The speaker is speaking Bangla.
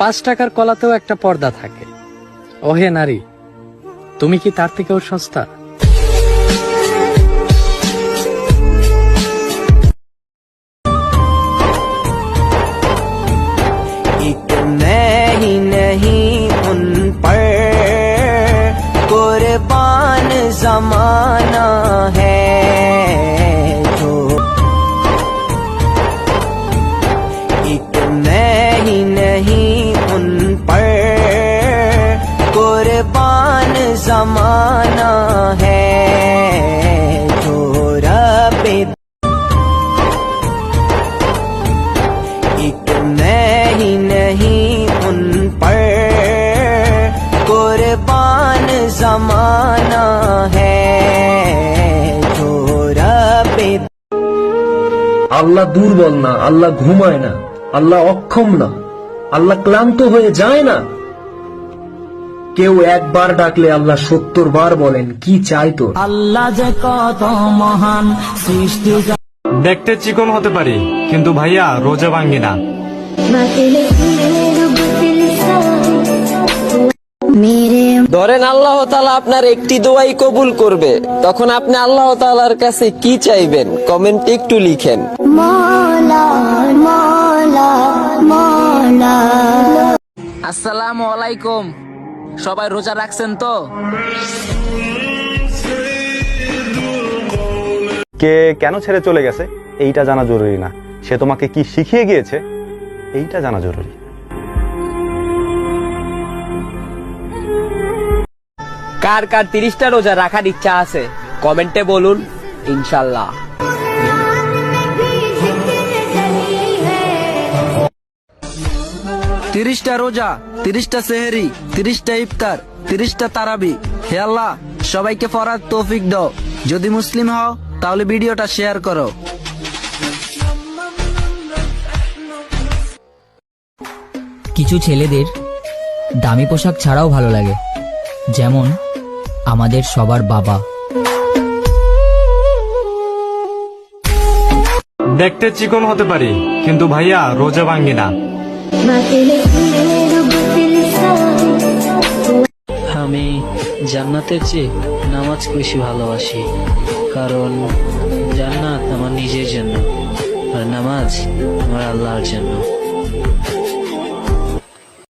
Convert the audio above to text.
5 টাকার কলাতেও একটা পর্দা থাকে। ওহে নারী, তুমি কি তার থেকেও সস্তা? कुर्बान जमाना है जो एक मैं ही नहीं उन पर कुर्बान जमाना है जो रब एक मैं ही नहीं उन पर कुर्बान जमाना है जो रब्बे। আল্লাহ দুর্বল না, আল্লাহ ঘুমায় না, আল্লাহ অক্ষম না, আল্লাহ ক্লান্ত হয়ে যায় না। কেউ একবার ডাকলে আল্লাহ 70 বার বলেন, কি চাই তোর? আল্লাহ যে কত মহান সৃষ্টি। দেখতে চিকন হতে পারি, কিন্তু ভাইয়া রোজা ভাঙ্গি না। ধরেন আল্লাহ তাআলা আপনার একটি দোয়াই কবুল করবে, তখন আপনি আল্লাহ তাআলার কাছে কি চাইবেন? কমেন্টে একটু লিখেন। আসসালামু আলাইকুম, সবাই রোজা রাখছেন তো? কে কেন ছেড়ে চলে গেছে এইটা জানা জরুরি না, সে তোমাকে কি শিখিয়ে গিয়েছে এইটা জানা জরুরি। কার কার 30টা রোজা রাখার ইচ্ছা আছে কমেন্টে বলুন, ইনশাল্লাহ। 30টা রোজা, 30টা সেহরি, 30টা ইফতার, 30টা তারাবি। হে আল্লাহ, সবাইকে ফরাদ তৌফিক দাও। যদি মুসলিম হও তাহলে ভিডিওটা শেয়ার করো। কিছু ছেলেদের দামি পোশাক ছাড়াও ভালো লাগে, যেমন আমাদের সবার বাবা। দেখতে চিকন হতে পারি, কিন্তু ভাইয়া রোজা ভাঙ্গি না। আমি জান্নাতের চেয়ে নামাজ বেশি ভালোবাসি, কারণ জান্নাত আমার নিজের জন্য আর নামাজ আমার আল্লাহর জন্য।